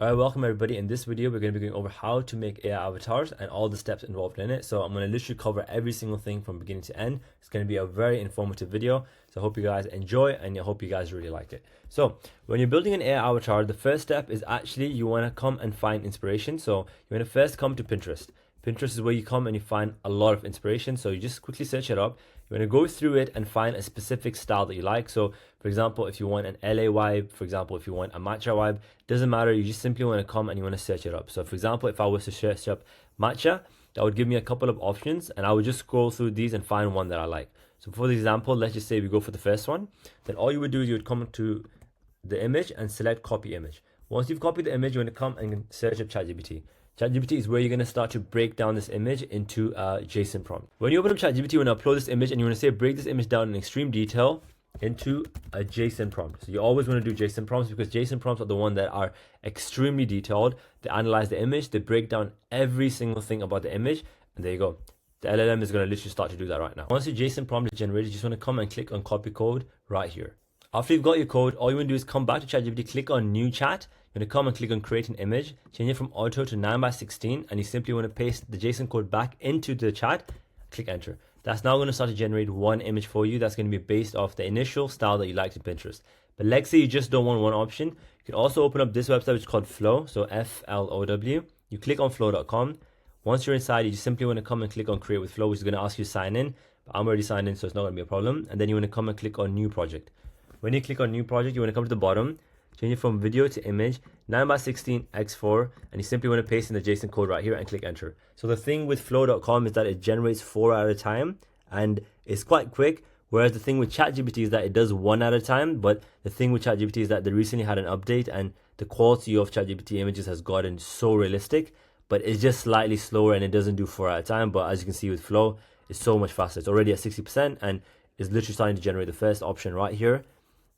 Alright, welcome everybody. In this video, we're going to be going over how to make AI avatars and all the steps involved in it. So I'm going to literally cover every single thing from beginning to end. It's going to be a very informative video. So I hope you guys enjoy and I hope you guys really like it. So when you're building an AI avatar, the first step is actually you want to come and find inspiration. So you want to first come to Pinterest. Pinterest is where you come and you find a lot of inspiration. So you just quickly search it up. You want to go through it and find a specific style that you like. So for example, if you want an LA vibe, for example, if you want a matcha vibe, doesn't matter. You just simply want to come and you want to search it up. So for example, if I was to search up matcha, that would give me a couple of options and I would just scroll through these and find one that I like. So for the example, let's just say we go for the first one. Then all you would do is you would come to the image and select copy image. Once you've copied the image, you want to come and search up ChatGPT. ChatGPT is where you're going to start to break down this image into a JSON prompt. When you open up ChatGPT, you want to upload this image and you want to say break this image down in extreme detail into a JSON prompt. So you always want to do JSON prompts because JSON prompts are the ones that are extremely detailed. They analyze the image, they break down every single thing about the image, and there you go. The LLM is going to literally start to do that right now. Once your JSON prompt is generated, you just want to come and click on copy code right here. After you've got your code, all you want to do is come back to ChatGPT, click on new chat. You're going to come and click on create an image, change it from auto to 9x16, and you simply want to paste the JSON code back into the chat, click enter. That's now going to start to generate one image for you. That's going to be based off the initial style that you liked in Pinterest. But let's say you just don't want one option. You can also open up this website, which is called Flow, so Flow. You click on flow.com. Once you're inside, you just simply want to come and click on create with Flow, which is going to ask you to sign in. But I'm already signed in, so it's not going to be a problem. And then you want to come and click on new project. When you click on new project, you want to come to the bottom, change it from video to image, 9x16 x4, and you simply want to paste in the JSON code right here and click enter. So the thing with flow.com is that it generates 4 at a time and it's quite quick, whereas the thing with ChatGPT is that it does 1 at a time. But the thing with ChatGPT is that they recently had an update and the quality of ChatGPT images has gotten so realistic, but it's just slightly slower and it doesn't do 4 at a time. But as you can see with Flow, it's so much faster. It's already at 60% and it's literally starting to generate the first option right here.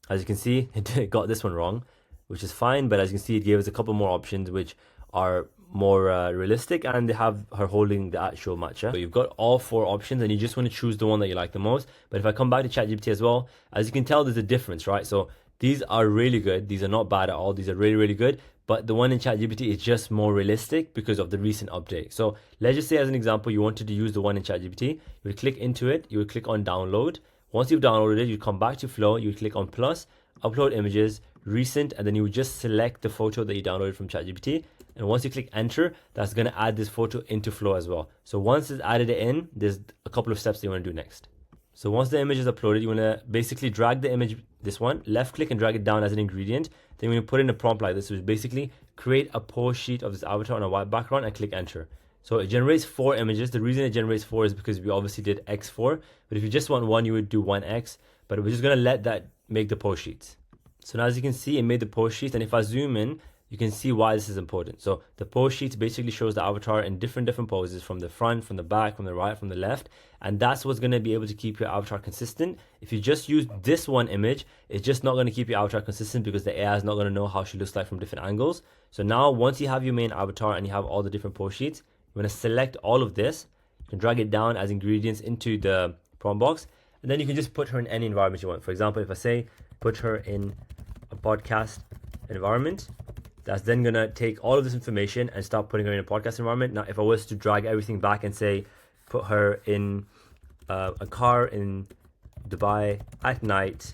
As you can see, it got this one wrong, which is fine. But as you can see, it gave us a couple more options, which are more realistic, and they have her holding the actual matcha. So you've got all 4 options and you just want to choose the one that you like the most. But if I come back to ChatGPT as well, as you can tell, there's a difference, right? So these are really good. These are not bad at all. These are really, really good. But the one in ChatGPT is just more realistic because of the recent update. So let's just say, as an example, you wanted to use the one in ChatGPT. You would click into it. You would click on download. Once you've downloaded it, you come back to Flow, you click on plus, upload images, recent, and then you would just select the photo that you downloaded from ChatGPT. And once you click enter, that's going to add this photo into Flow as well. So once it's added it in, there's a couple of steps that you want to do next. So once the image is uploaded, you want to basically drag the image, this one, left click and drag it down as an ingredient. Then you want to put in a prompt like this, which is basically create a pose sheet of this avatar on a white background and click enter. So it generates 4 images. The reason it generates 4 is because we obviously did X4. But if you just want one, you would do 1X. But we're just going to let that make the pose sheets. So now as you can see, it made the pose sheets. And if I zoom in, you can see why this is important. So the pose sheets basically shows the avatar in different poses, from the front, from the back, from the right, from the left. And that's what's going to be able to keep your avatar consistent. If you just use this one image, it's just not going to keep your avatar consistent because the AI is not going to know how she looks like from different angles. So now once you have your main avatar and you have all the different pose sheets, you want to select all of this. You can drag it down as ingredients into the prompt box. And then you can just put her in any environment you want. For example, if I say put her in a podcast environment, that's then going to take all of this information and start putting her in a podcast environment. Now, if I was to drag everything back and say put her in a car in Dubai at night,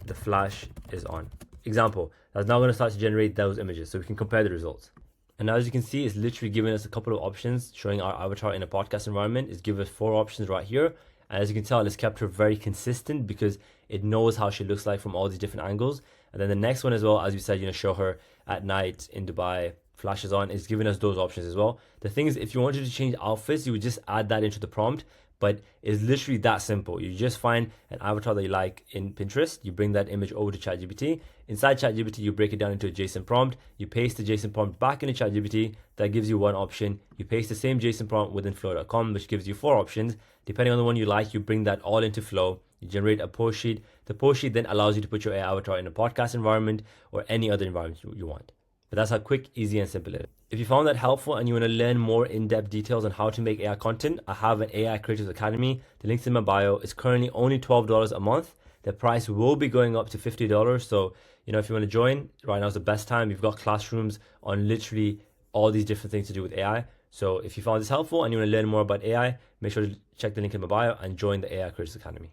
the flash is on. Example, that's now going to start to generate those images so we can compare the results. And now as you can see, it's literally giving us a couple of options showing our avatar in a podcast environment. It's given us 4 options right here. And as you can tell, it's kept her very consistent because it knows how she looks like from all these different angles. And then the next one as well, as we said, show her at night in Dubai, flashes on, is giving us those options as well. The thing is, if you wanted to change outfits, you would just add that into the prompt. But it's literally that simple. You just find an avatar that you like in Pinterest. You bring that image over to ChatGPT. Inside ChatGPT, you break it down into a JSON prompt. You paste the JSON prompt back into ChatGPT. That gives you one option. You paste the same JSON prompt within Flow.com, which gives you 4 options. Depending on the one you like, you bring that all into Flow. You generate a pose sheet. The pose sheet then allows you to put your AI avatar in a podcast environment or any other environment you want. But that's how quick, easy, and simple it is. If you found that helpful and you want to learn more in-depth details on how to make AI content, I have an AI Creators Academy. The link's in my bio. It's currently only $12 a month. The price will be going up to $50. So, you know, if you want to join, right now is the best time. We've got classrooms on literally all these different things to do with AI. So if you found this helpful and you want to learn more about AI, make sure to check the link in my bio and join the AI Careers Academy.